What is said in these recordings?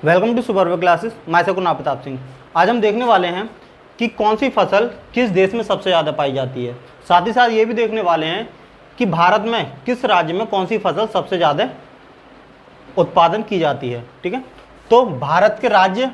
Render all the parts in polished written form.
Welcome to super classes. मैं सकुन प्रताप सिंह। आज हम देखने वाले हैं कि कौन सी फसल किस देश में सबसे ज़्यादा पाई जाती है। साथ ही साथ ये भी देखने वाले हैं कि भारत में किस राज्य में कौन सी फसल सबसे ज़्यादा उत्पादन की जाती है। ठीक है, तो भारत के राज्य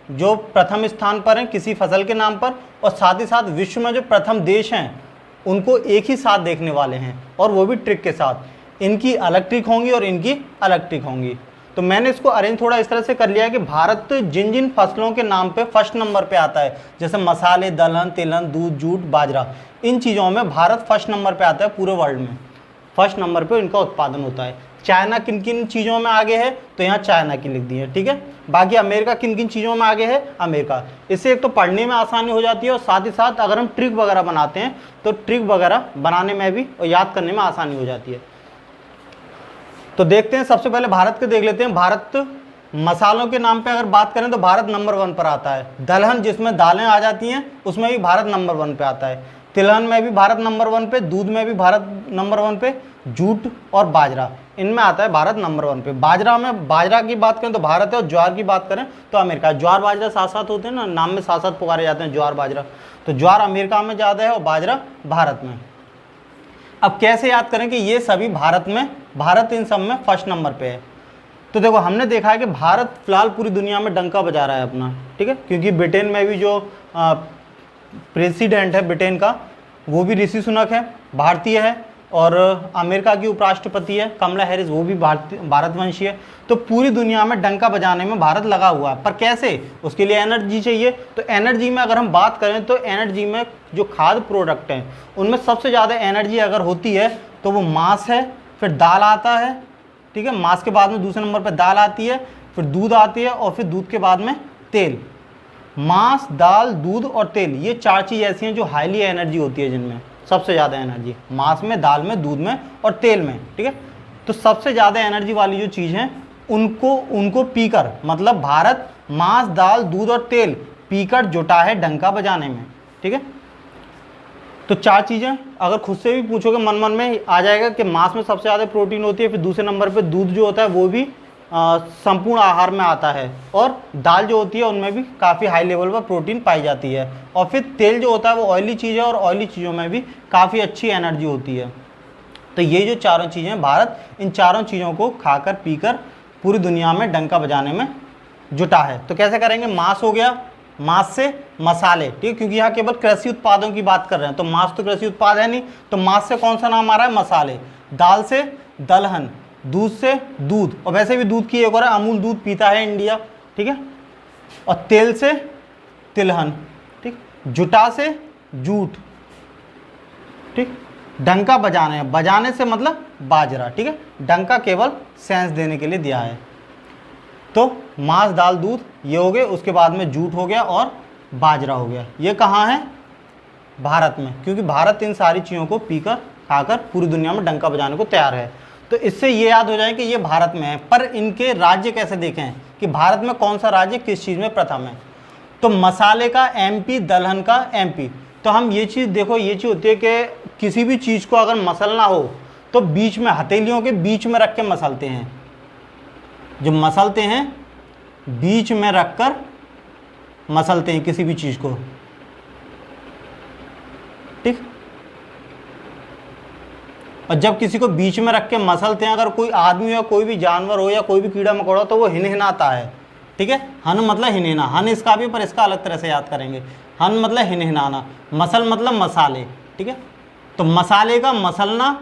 जो प्रथम स्थान पर हैं किसी फसल के नाम पर, और साथ ही साथ विश्व में जो प्रथम देश हैं उनको एक ही साथ देखने वाले हैं, और वो भी ट्रिक के साथ। इनकी अलग ट्रिक होंगी और इनकी अलग ट्रिक होंगी। तो मैंने इसको अरेंज थोड़ा इस तरह से कर लिया है कि भारत जिन जिन फसलों के नाम पे फर्स्ट नंबर पे आता है, जैसे मसाले, दलहन, तिलहन, दूध, जूट, बाजरा, इन चीज़ों में भारत फर्स्ट नंबर पे आता है। पूरे वर्ल्ड में फर्स्ट नंबर पे इनका उत्पादन होता है। चाइना किन किन चीज़ों में आगे है, तो यहाँ चाइना की लिख दी है। ठीक है, बाकी अमेरिका किन किन चीज़ों में आगे है, अमेरिका। इससे एक तो पढ़ने में आसानी हो जाती है, और साथ ही साथ अगर हम ट्रिक वगैरह बनाते हैं तो ट्रिक वगैरह बनाने में भी और याद करने में आसानी हो जाती है। तो देखते हैं, सबसे पहले भारत के देख लेते हैं। भारत मसालों के नाम पे अगर बात करें तो भारत नंबर 1 पर आता है। दलहन जिसमें दालें आ जाती हैं उसमें भी भारत नंबर 1 पे आता है। तिलहन में भी भारत नंबर 1 पे, दूध में भी भारत नंबर 1 पे, जूट और बाजरा इनमें आता है भारत नंबर 1 पे। बाजरा में, बाजरा की बात करें तो भारत है, और ज्वार की बात करें तो अमेरिका। ज्वार बाजरा साथ साथ होते हैं ना, नाम में साथ साथ पुकारे जाते हैं ज्वार बाजरा। तो ज्वार अमेरिका में ज़्यादा है और बाजरा भारत में। अब कैसे याद करें कि ये सभी भारत में, भारत इन सब में फर्स्ट नंबर पे है। तो देखो, हमने देखा है कि भारत फिलहाल पूरी दुनिया में डंका बजा रहा है अपना। ठीक है, क्योंकि ब्रिटेन में भी जो प्रेसिडेंट है ब्रिटेन का, वो भी ऋषि सुनक है, भारतीय है, और अमेरिका की उपराष्ट्रपति है कमला हैरिस, वो भी भारतवंशी है। तो पूरी दुनिया में डंका बजाने में भारत लगा हुआ है। पर कैसे? उसके लिए एनर्जी चाहिए। तो एनर्जी में अगर हम बात करें तो एनर्जी में जो खाद्य प्रोडक्ट हैं उनमें सबसे ज़्यादा एनर्जी अगर होती है तो वो मांस है, फिर दाल आता है। ठीक है, मांस के बाद में दूसरे नंबर पर दाल आती है, फिर दूध आती है, और फिर दूध के बाद में तेल। मांस, दाल, दूध और तेल, ये 4 चीज़ ऐसी हैं जो हाईली एनर्जी होती है, जिनमें सबसे ज़्यादा एनर्जी मांस में, दाल में, दूध में और तेल में। ठीक है, तो सबसे ज़्यादा एनर्जी वाली जो चीज़ हैं उनको पीकर, मतलब भारत मांस, दाल, दूध और तेल पीकर जुटा है डंका बजाने में। ठीक है, तो 4 चीज़ें अगर खुद से भी पूछोगे मन मन में आ जाएगा कि मांस में सबसे ज़्यादा प्रोटीन होती है, फिर दूसरे नंबर पे दूध जो होता है वो भी संपूर्ण आहार में आता है, और दाल जो होती है उनमें भी काफ़ी हाई लेवल पर प्रोटीन पाई जाती है, और फिर तेल जो होता है वो ऑयली चीज़ है, और ऑयली चीज़ों में भी काफ़ी अच्छी एनर्जी होती है। तो ये जो 4 चीज़ें, भारत इन 4 चीज़ों को खाकर पीकर पूरी दुनिया में डंका बजाने में जुटा है। तो कैसे करेंगे? मांस हो गया, मांस से मसाले। ठीक है, क्योंकि यहाँ केवल कृषि उत्पादों की बात कर रहे हैं, तो मांस तो कृषि उत्पाद है नहीं, तो मांस से कौन सा नाम आ रहा है? मसाले। दाल से दलहन, दूध से दूध, और वैसे भी दूध की एक और है, अमूल दूध पीता है इंडिया। ठीक है, और तेल से तिलहन। ठीक, जुटा से जूट। ठीक, डंका बजाने, बजाने से मतलब बाजरा। ठीक है, डंका केवल सेंस देने के लिए दिया है। तो मांस, दाल, दूध ये हो गए, उसके बाद में जूट हो गया और बाजरा हो गया। ये कहाँ है? भारत में, क्योंकि भारत इन सारी चीज़ों को पीकर खाकर पूरी दुनिया में डंका बजाने को तैयार है। तो इससे ये याद हो जाए कि ये भारत में है। पर इनके राज्य कैसे देखें कि भारत में कौन सा राज्य किस चीज़ में प्रथम है? तो मसाले का MP, दलहन का MP। तो हम ये चीज़ देखो, ये चीज़ होती है कि किसी भी चीज़ को अगर मसलना हो तो बीच में, हथेलियों के बीच में रख के मसलते हैं। जो मसलते हैं बीच में रखकर मसलते हैं किसी भी चीज़ को। ठीक, और जब किसी को बीच में रख के मसलते हैं, अगर कोई आदमी हो, कोई भी जानवर हो या कोई भी कीड़ा मकोड़ा, तो वो हिनहिनाता है। ठीक है, हन मतलब हिनहिना, हन इसका भी, पर इसका अलग तरह से याद करेंगे। हन मतलब हिनहिनाना, मसल मतलब मसाले। ठीक है, तो मसाले का मसलना,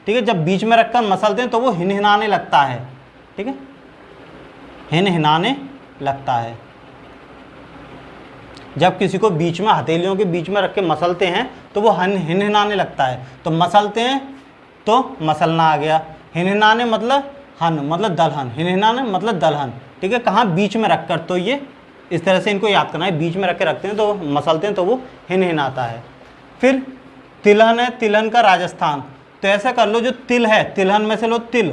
ठीक है, जब बीच में रखकर मसलते हैं तो वो हिनहिनाने लगता है। ठीक है, हिनहिनाने लगता है। जब किसी को बीच में, हथेलियों के बीच में रख के मसलते हैं तो वो हिनहिनाने लगता है। तो मसलते हैं तो मसलना आ गया। हिनहिनाने मतलब हन मतलब दलहन, हिनहिनाने मतलब दलहन। ठीक है, कहाँ? बीच में रखकर। तो ये इस तरह से इनको याद करना है, बीच में रख के रखते हैं तो मसलते हैं तो वो हिनहिनाता है। फिर तिलहन है, तिलहन का राजस्थान। तो ऐसा कर लो, जो तिल है, तिलहन में से लो तिल।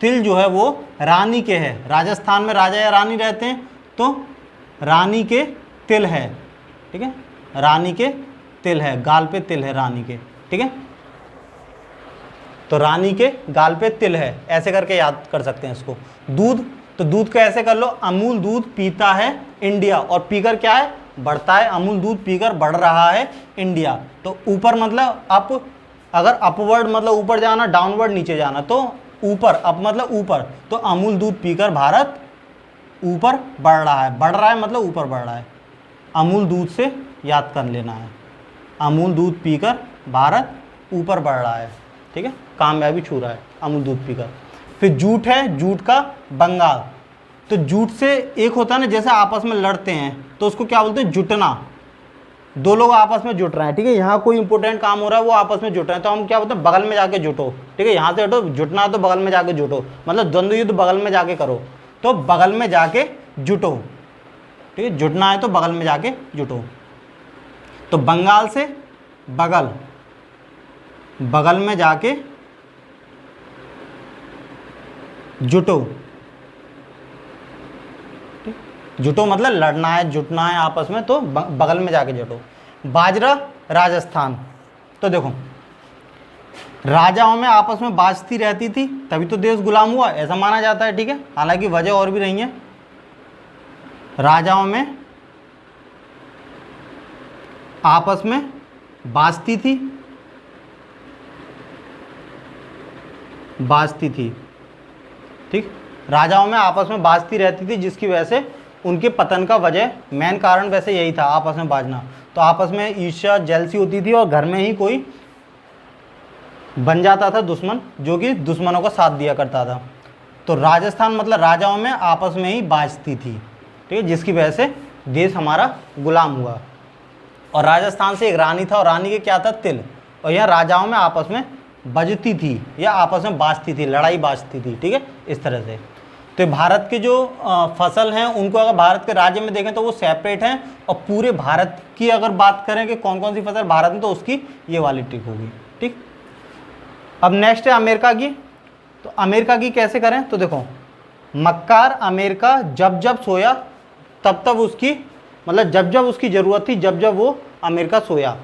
तिल जो है वो रानी के है। राजस्थान में राजा या रानी रहते हैं, तो रानी के तिल है। ठीक है, रानी के तिल है, गाल पे तिल है रानी के। ठीक है, तो रानी के गाल पे तिल है, ऐसे करके याद कर सकते हैं इसको। दूध, तो दूध का ऐसे कर लो, अमूल दूध पीता है इंडिया, और पीकर क्या है, बढ़ता है, अमूल दूध पीकर बढ़ रहा है इंडिया। तो ऊपर मतलब अप, अगर अपवर्ड मतलब ऊपर जाना, डाउनवर्ड नीचे जाना, तो ऊपर, अप मतलब ऊपर, तो अमूल दूध पीकर भारत ऊपर बढ़ रहा है मतलब ऊपर बढ़ रहा है। अमूल दूध से याद कर लेना है, अमूल दूध पीकर भारत ऊपर बढ़ रहा है, ठीक है, कामयाबी छू रहा है अमूल दूध पीकर। फिर जूट है, जूट का बंगाल। तो जूट से एक होता है ना, जैसे आपस में लड़ते हैं तो उसको क्या बोलते हैं, जुटना। दो लोग आपस में जुट रहे हैं, ठीक है, यहाँ कोई इंपॉर्टेंट काम हो रहा है, वो आपस में जुट रहे हैं, तो हम क्या बोलते हैं, बगल में जाके जुटो, ठीक है, यहाँ से हटो, जुटना तो बगल में जाके जुटो, मतलब द्वंद्व युद्ध बगल में जाके करो, तो बगल में जाके जुटो, ठीक है, जुटना है तो बगल में जाके जुटो। तो बंगाल से बगल, बगल में जाके जुटो, जुटो मतलब लड़ना है, जुटना है आपस में, तो बगल में जाके जुटो। बाजरा राजस्थान। तो देखो, राजाओं में आपस में बाजती रहती थी, तभी तो देश गुलाम हुआ, ऐसा माना जाता है, ठीक है, हालांकि वजह और भी रही है। राजाओं में आपस में बाजती थी, ठीक, राजाओं में आपस में बाजती रहती थी, जिसकी वजह से उनके पतन का वजह, मेन कारण वैसे यही था, आपस में बाजना। तो आपस में ईर्ष्या, जेलसी होती थी, और घर में ही कोई बन जाता था दुश्मन, जो कि दुश्मनों का साथ दिया करता था। तो राजस्थान मतलब राजाओं में आपस में ही बाजती थी, ठीक है, जिसकी वजह से देश हमारा गुलाम हुआ। और राजस्थान से एक रानी था, और रानी के क्या था, तिल, और यह राजाओं में आपस में बजती थी या आपस में बाजती थी, लड़ाई बाजती थी, ठीक है, इस तरह से। तो भारत के जो फसल हैं उनको अगर भारत के राज्य में देखें तो वो सेपरेट हैं, और पूरे भारत की अगर बात करें कि कौन कौन सी फसल भारत में, तो उसकी ये वाली ट्रिक होगी, ठीक। अब नेक्स्ट है अमेरिका की। तो अमेरिका की कैसे करें, तो देखो, मक्कार अमेरिका जब जब सोया तब तब उसकी, मतलब जब जब उसकी ज़रूरत थी, जब जब वो अमेरिका सोया।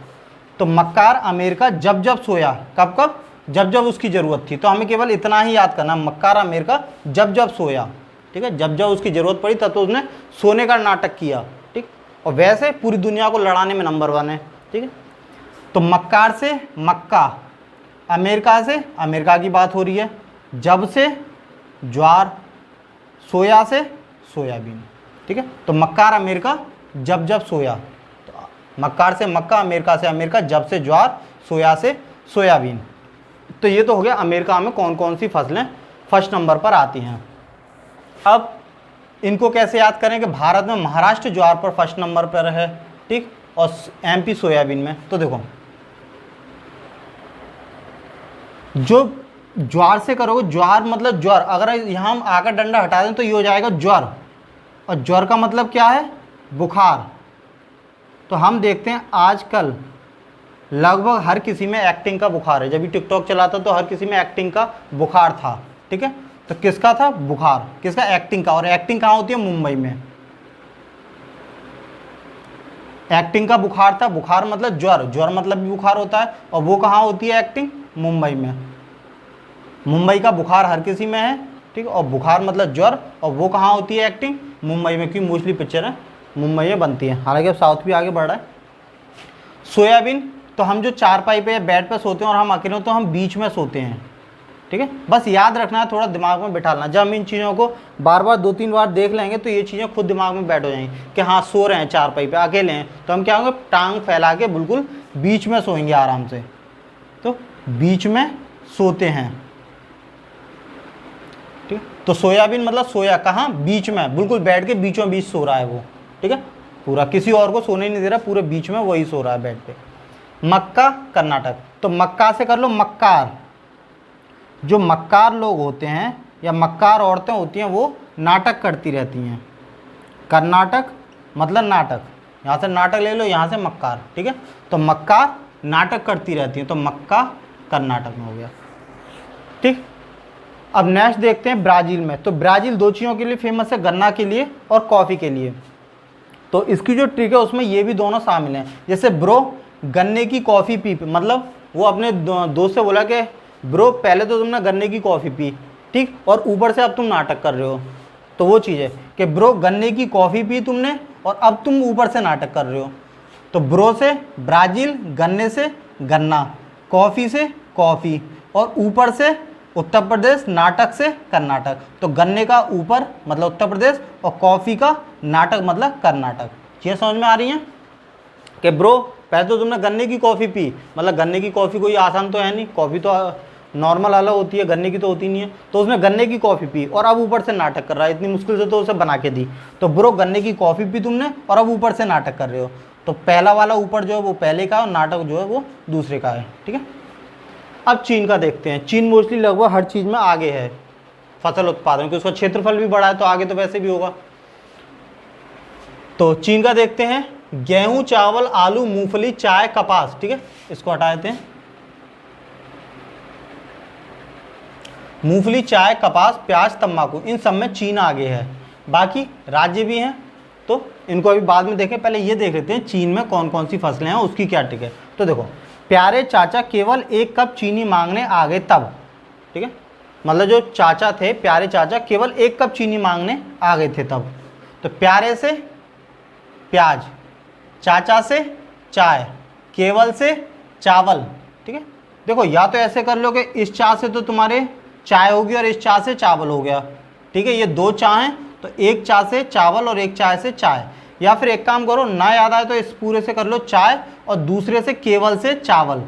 तो मक्कार अमेरिका जब जब सोया, कब कब, जब जब उसकी ज़रूरत थी। तो हमें केवल इतना ही याद करना, मक्कार अमेरिका जब जब सोया, ठीक है, जब जब उसकी ज़रूरत पड़ी तब तो उसने सोने का नाटक किया, ठीक। और वैसे पूरी दुनिया को लड़ाने में नंबर 1 है, ठीक है। तो मक्कार से मक्का, अमेरिका से अमेरिका की बात हो रही है, जब से ज्वार, सोया से सोयाबीन, ठीक है। तो मक्कार अमेरिका जब जब सोया, तो मक्कार से मक्का, अमेरिका से अमेरिका, जब से ज्वार, सोया से सोयाबीन। तो ये तो हो गया अमेरिका में कौन कौन सी फसलें फर्स्ट नंबर पर आती हैं। अब इनको कैसे याद करें कि भारत में महाराष्ट्र ज्वार पर फर्स्ट नंबर पर है, ठीक, और एमपी सोयाबीन में। तो देखो, जो ज्वार से करोगे, ज्वार मतलब ज्वार, अगर यहाँ हम आकर डंडा हटा दें तो ये हो जाएगा ज्वर, और ज्वर का मतलब क्या है, बुखार। तो हम देखते हैं आजकल लगभग हर किसी में एक्टिंग का बुखार है, जब भी टिकटॉक चलाता तो हर किसी में एक्टिंग का बुखार था, ठीक है। तो किसका था बुखार, किसका, एक्टिंग का। और एक्टिंग कहाँ होती है, मुंबई में। एक्टिंग का बुखार था, बुखार मतलब ज्वर, ज्वर मतलब भी बुखार होता है, और वो कहाँ होती है एक्टिंग, मुंबई में। मुंबई का बुखार हर किसी में है, ठीक है, और बुखार मतलब ज्वर, और वो कहाँ होती है एक्टिंग, मुंबई में, क्योंकि मोस्टली पिक्चर है मुंबई में बनती है, हालांकि अब साउथ भी आगे बढ़ रहा है। सोयाबीन, तो हम जो चारपाई पे या बेड पे सोते हैं और हम अकेले हो तो हम बीच में सोते हैं, ठीक है, बस याद रखना है, थोड़ा दिमाग में बिठा लेना। जब हम इन चीज़ों को बार बार 2-3 बार देख लेंगे तो ये चीज़ें खुद दिमाग में बैठ हो जाएंगी कि हाँ सो रहे हैं चारपाई पे, अकेले हैं, तो हम क्या होंगे, टांग फैला के बिल्कुल बीच में सोएंगे आराम से, तो बीच में सोते हैं, ठीक है। तो सोयाबीन मतलब सोया कहाँ, बीच में, बिल्कुल बैठ के बीचों बीच सो रहा है वो, ठीक है, पूरा किसी और को सोने नहीं दे रहा, पूरे बीच में वही सो रहा है बेड पे। मक्का कर्नाटक, तो मक्का से कर लो मक्कार। जो मक्कार लोग होते हैं या मक्कार औरतें होती हैं वो नाटक करती रहती हैं। कर्नाटक मतलब नाटक, यहाँ से नाटक ले लो, यहाँ से मक्कार, ठीक है। तो मक्कार नाटक करती रहती हैं, तो मक्का कर्नाटक में हो गया, ठीक। अब नेक्स्ट देखते हैं ब्राज़ील में। तो ब्राज़ील 2 चीज़ों के लिए फेमस है, गन्ना के लिए और कॉफ़ी के लिए। तो इसकी जो ट्रिक है उसमें ये भी दोनों शामिल हैं। जैसे ब्रो गन्ने की कॉफ़ी पी, मतलब वो अपने दोस्त से बोला कि ब्रो पहले तो तुमने गन्ने की कॉफ़ी पी, ठीक, और ऊपर से अब तुम नाटक कर रहे हो, तो वो चीज़ है कि ब्रो गन्ने की कॉफ़ी पी तुमने और अब तुम ऊपर से नाटक कर रहे हो। तो ब्रो से ब्राज़ील, गन्ने से गन्ना, कॉफ़ी से कॉफ़ी और ऊपर से उत्तर प्रदेश, नाटक से कर्नाटक। तो गन्ने का ऊपर मतलब उत्तर प्रदेश और कॉफ़ी का नाटक मतलब कर्नाटक। चीज़ें समझ में आ रही हैं कि ब्रो पहले तो तुमने गन्ने की कॉफ़ी पी, मतलब गन्ने की कॉफ़ी कोई आसान तो है नहीं, कॉफ़ी तो नॉर्मल अलग होती है, गन्ने की तो होती नहीं है। तो उसने गन्ने की कॉफ़ी पी और अब ऊपर से नाटक कर रहा है, इतनी मुश्किल से तो उसे बना के दी। तो ब्रो गन्ने की कॉफ़ी पी तुमने और अब ऊपर से नाटक कर रहे हो। तो पहला वाला ऊपर जो है वो पहले का और नाटक जो है वो दूसरे का है, ठीक है। अब चीन का देखते हैं। चीन मोस्टली लगभग हर चीज़ में आगे है फसल उत्पादन, क्योंकि उसका क्षेत्रफल भी बड़ा है तो आगे तो वैसे भी होगा। तो चीन का देखते हैं, गेहूं, चावल, आलू, मूंगफली, चाय, कपास, ठीक है। इसको हटा देते हैं। मूंगफली, चाय, कपास, प्याज, तंबाकू, इन सब में चीन आगे है। बाकी राज्य भी हैं तो इनको अभी बाद में देखें, पहले ये देख लेते हैं चीन में कौन कौन सी फसलें हैं, उसकी क्या टिक है। तो देखो, प्यारे चाचा केवल 1 कप चीनी मांगने आ गए तब, ठीक है। मतलब जो चाचा थे, प्यारे चाचा केवल 1 कप चीनी मांगने आ गए थे तब। तो प्यारे से प्याज, चाचा से चाय, केवल से चावल, ठीक है। देखो या तो ऐसे कर लो कि इस चा से तो तुम्हारे चाय होगी और इस चा से चावल हो गया, ठीक है। ये 2 चा हैं तो 1 चा से चावल और 1 चाय से चाय। या फिर एक काम करो, ना याद आए तो इस पूरे से कर लो चाय और दूसरे से केवल से चावल।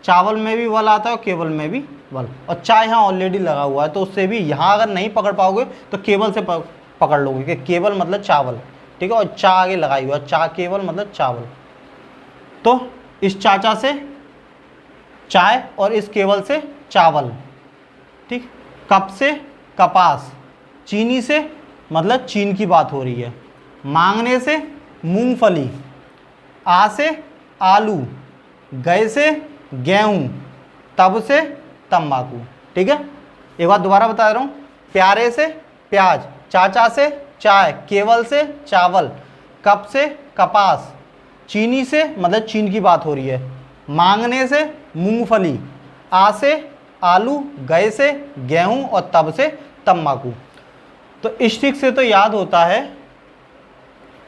चावल में भी वल आता है और केवल में भी वल, और चाय यहाँ ऑलरेडी लगा हुआ है तो उससे भी यहाँ अगर नहीं पकड़ पाओगे तो केवल से पकड़ लोगे कि केवल मतलब चावल, ठीक है। और चा आगे लगाई हुआ, चा केवल मतलब चावल। तो इस चाचा से चाय और इस केवल से चावल, ठीक। कप से कपास, चीनी से मतलब चीन की बात हो रही है, मांगने से मूंगफली, आ से आलू, गए से गेहूं, तब से तंबाकू, ठीक है। एक बार दोबारा बता रहा हूँ, प्यारे से प्याज, चाचा से चाय, केवल से चावल, कप से कपास, चीनी से मतलब चीन की बात हो रही है, मांगने से मूंगफली, आ से आलू, गए से गेहूं और तब से तंबाकू। तो इस ट्रिक से तो याद होता है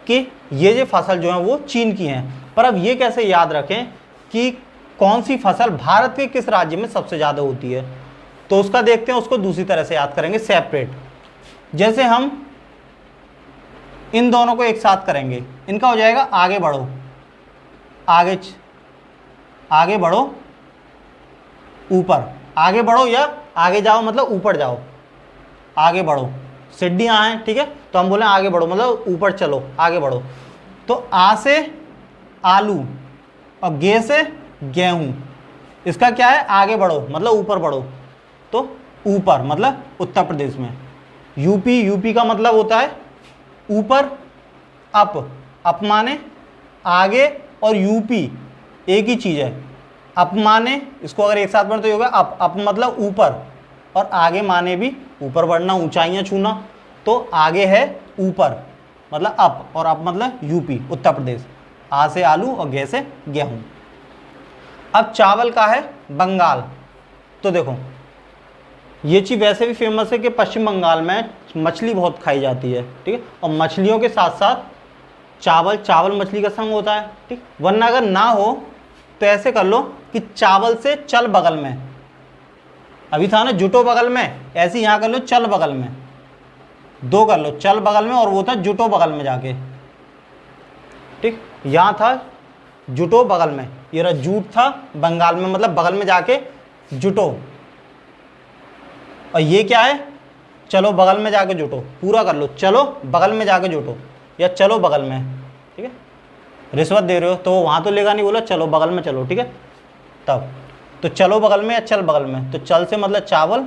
कि ये फसल जो है वो चीन की हैं। पर अब ये कैसे याद रखें कि कौन सी फसल भारत के किस राज्य में सबसे ज़्यादा होती है, तो उसका देखते हैं। उसको दूसरी तरह से याद करेंगे, सेपरेट। जैसे हम इन दोनों को एक साथ करेंगे, इनका हो जाएगा आगे बढ़ो, आगे बढ़ो, ऊपर, आगे बढ़ो या आगे जाओ मतलब ऊपर जाओ, आगे बढ़ो। सीढ़ियाँ हैं, ठीक है, तो हम बोले आगे बढ़ो मतलब ऊपर चलो, आगे बढ़ो। तो आ से आलू और गे से गेहूं, इसका क्या है, आगे बढ़ो मतलब ऊपर बढ़ो। तो ऊपर मतलब उत्तर प्रदेश में। यूपी, यूपी का मतलब होता है ऊपर, अप माने आगे, और यूपी एक ही चीज़ है। अप माने, इसको अगर एक साथ बढ़े तो ये होगा अप मतलब ऊपर, और आगे माने भी ऊपर बढ़ना, ऊंचाइयां छूना। तो आगे है ऊपर मतलब अप, और अप मतलब यूपी, उत्तर प्रदेश। आ से आलू और गे से गेहूं। अब चावल का है बंगाल। तो देखो ये चीज़ वैसे भी फेमस है कि पश्चिम बंगाल में मछली बहुत खाई जाती है, ठीक है। और मछलियों के साथ साथ चावल मछली का संग होता है, ठीक। वरना अगर ना हो तो ऐसे कर लो कि चावल से चल बगल में, अभी था ना जुटो बगल में, ऐसे यहाँ कर लो चल बगल में, 2 कर लो, चल बगल में और वो था जुटो बगल में जाके, ठीक। यहाँ था जुटो बगल में, ये रहा जूट था बंगाल में मतलब बगल में जाके जुटो, और ये क्या है, चलो बगल में जाके जुटो। पूरा कर लो, चलो बगल में जाके जुटो या चलो बगल में, ठीक है। रिश्वत दे रहे हो तो वहाँ तो लेगा नहीं, बोला चलो बगल में चलो, ठीक है। तब तो चलो बगल में या चल बगल में, तो चल से मतलब चावल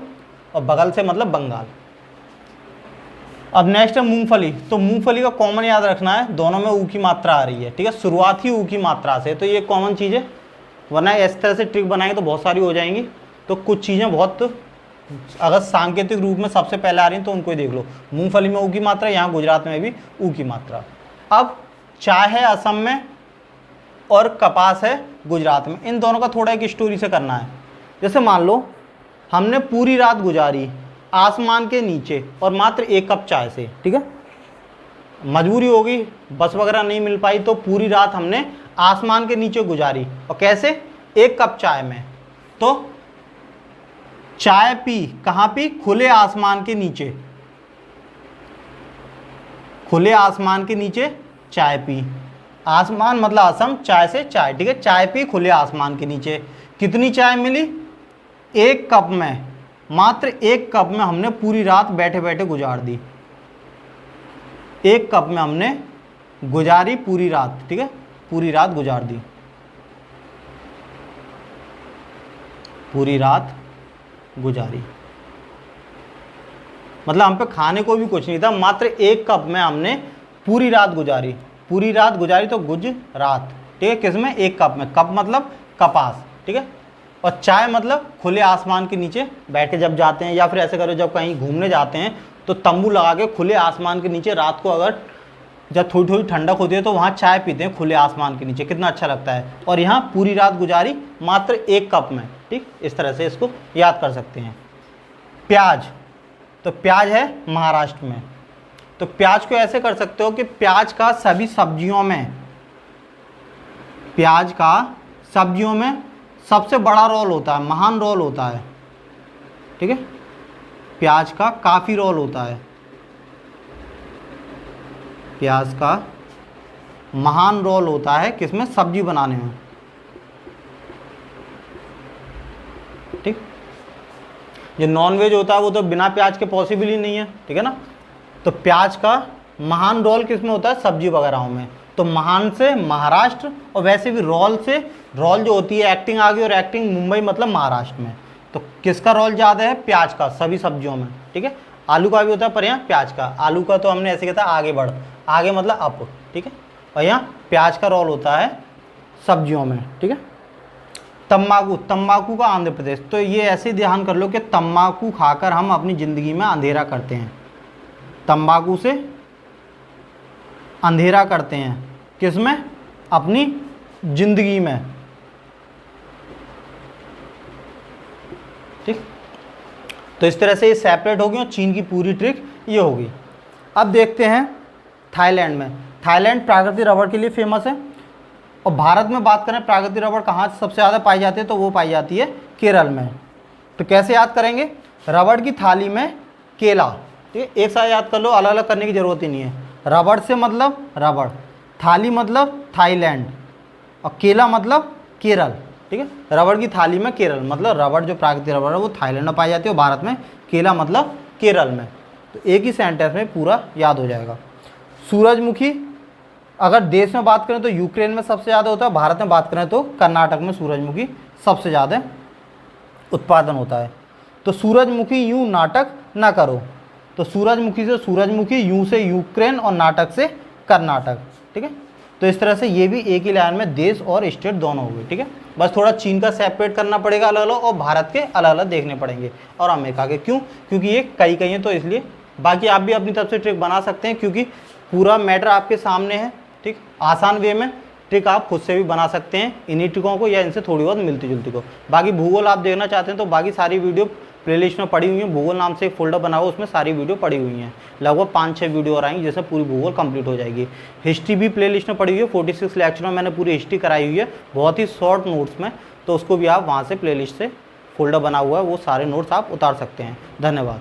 और बगल से मतलब बंगाल। अब नेक्स्ट है मूंगफली। तो मूंगफली का कॉमन याद रखना है, दोनों में ऊ की मात्रा आ रही है, ठीक है। शुरुआत ही ऊ की मात्रा से, तो ये कॉमन चीज़ है, वरना इस तरह से ट्रिक बनाएंगे तो बहुत सारी हो जाएंगी। तो कुछ चीज़ें बहुत अगर सांकेतिक रूप में सबसे पहले आ रही हैं तो उनको ही देख लो। मूंगफली में ऊ की मात्रा, यहाँ गुजरात में भी ऊ की मात्रा। अब चाय है असम में और कपास है गुजरात में। इन दोनों का थोड़ा एक स्टोरी से करना है। जैसे मान लो हमने पूरी रात गुजारी आसमान के नीचे और मात्र 1 कप चाय से, ठीक है। मजबूरी होगी, बस वगैरह नहीं मिल पाई, तो पूरी रात हमने आसमान के नीचे गुजारी। और कैसे? 1 कप चाय में। तो चाय पी, कहाँ पी? खुले आसमान के नीचे, खुले आसमान के नीचे चाय पी। आसमान मतलब असम, चाय से चाय, ठीक है। चाय पी खुले आसमान के नीचे। कितनी चाय मिली? 1 कप में, मात्र 1 कप में हमने पूरी रात बैठे बैठे गुजार दी। 1 कप में हमने गुजारी पूरी रात, ठीक है, पूरी रात गुजार दी, पूरी रात गुजारी। मतलब हम पे खाने को भी कुछ नहीं था, मात्र 1 कप में हमने पूरी रात गुजारी। पूरी रात गुजारी तो गुजरात, ठीक है। किसमें? 1 कप में। कप मतलब कपास, ठीक है। और चाय मतलब खुले आसमान के नीचे बैठ के जब जाते हैं, या फिर ऐसे करो जब कहीं घूमने जाते हैं तो तंबू लगा के खुले आसमान के नीचे रात को, अगर जब थोड़ी थोड़ी ठंडक होती है तो वहाँ चाय पीते हैं खुले आसमान के नीचे, कितना अच्छा लगता है। और यहाँ पूरी रात गुजारी मात्र 1 कप में, ठीक। इस तरह से इसको याद कर सकते हैं। प्याज, तो प्याज है महाराष्ट्र में, तो प्याज को ऐसे कर सकते हो कि प्याज का सभी सब्जियों में, प्याज का सब्जियों में सबसे बड़ा रोल होता है, महान रोल होता है, ठीक है। प्याज का काफ़ी रोल होता है, प्याज का महान रोल होता है किसमें? सब्जी बनाने में, ठीक। जो नॉनवेज होता है वो तो बिना प्याज के पॉसिबल ही नहीं है, ठीक है ना। तो प्याज का महान रोल किसमें होता है? सब्जी वगैरह में। तो महान से महाराष्ट्र, और वैसे भी रोल से, रोल जो होती है एक्टिंग आ गई, और एक्टिंग मुंबई मतलब महाराष्ट्र में। तो किसका रोल ज़्यादा है? प्याज का, सभी सब्जियों में, ठीक है। आलू का भी होता है, पर यहाँ प्याज का। आलू का तो हमने ऐसे कहता है आगे बढ़, आगे मतलब अप, ठीक है। और यहाँ प्याज का रोल होता है सब्जियों में, ठीक है। तम्बाकू, तम्बाकू का आंध्र प्रदेश। तो ये ऐसे ध्यान कर लो कि तम्बाकू खाकर हम अपनी ज़िंदगी में अंधेरा करते हैं, तंबाकू से अंधेरा करते हैं, किसमें? अपनी जिंदगी में, ठीक। तो इस तरह से ये सेपरेट हो गई और चीन की पूरी ट्रिक ये होगी। अब देखते हैं थाईलैंड में। थाईलैंड प्राकृतिक रबड़ के लिए फेमस है। और भारत में बात करें प्राकृतिक रबड़ कहाँ सबसे ज़्यादा पाई जाती है, तो वो पाई जाती है केरल में। तो कैसे याद करेंगे? रबड़ की थाली में केला, ठीक है। एक साथ याद कर लो, अलग अलग करने की ज़रूरत ही नहीं है। रबड़ से मतलब रबड़, थाली मतलब थाईलैंड, और केला मतलब केरल, ठीक है। रबड़ की थाली में केरल मतलब रबड़, जो प्राकृतिक रबड़ है वो थाईलैंड में पाई जाती है, और भारत में केला मतलब केरल में। तो एक ही सेंटेंस में पूरा याद हो जाएगा। सूरजमुखी अगर देश में बात करें तो यूक्रेन में सबसे ज़्यादा होता है, भारत में बात करें तो कर्नाटक में सूरजमुखी सबसे ज़्यादा उत्पादन होता है। तो सूरजमुखी यूँ नाटक ना करो, तो सूरजमुखी से सूरजमुखी, यूँ से यूक्रेन, और नाटक से कर्नाटक, ठीक है। तो इस तरह से ये भी एक ही लाइन में देश और स्टेट दोनों हो गए, ठीक है। बस थोड़ा चीन का सेपरेट करना पड़ेगा अलग अलग, और भारत के अलग अलग देखने पड़ेंगे, और अमेरिका के। क्यों? क्योंकि ये कई कई हैं, तो इसलिए। बाकी आप भी अपनी तरफ से ट्रिक बना सकते हैं, क्योंकि पूरा मैटर आपके सामने है, ठीक। आसान वे में ट्रिक आप खुद से भी बना सकते हैं, इन्हीं ट्रिकों को या इनसे थोड़ी बहुत मिलती जुलती को। बाकी भूगोल आप देखना चाहते हैं तो बाकी सारी वीडियो प्लेलिस्ट में पड़ी हुई है। भूगोल नाम से एक फोल्डर बना हुआ, उसमें सारी वीडियो पड़ी हुई हैं। लगभग 5-6 वीडियो और आएंगी, जैसे पूरी भूगोल कंप्लीट हो जाएगी। हिस्ट्री भी प्लेलिस्ट में पड़ी हुई है, 46 लेक्चर में मैंने पूरी हिस्ट्री कराई हुई है, बहुत ही शॉर्ट नोट्स में। तो उसको भी आप वहाँ से प्लेलिस्ट से फोल्डर बना हुआ है, वो सारे नोट्स आप उतार सकते हैं। धन्यवाद।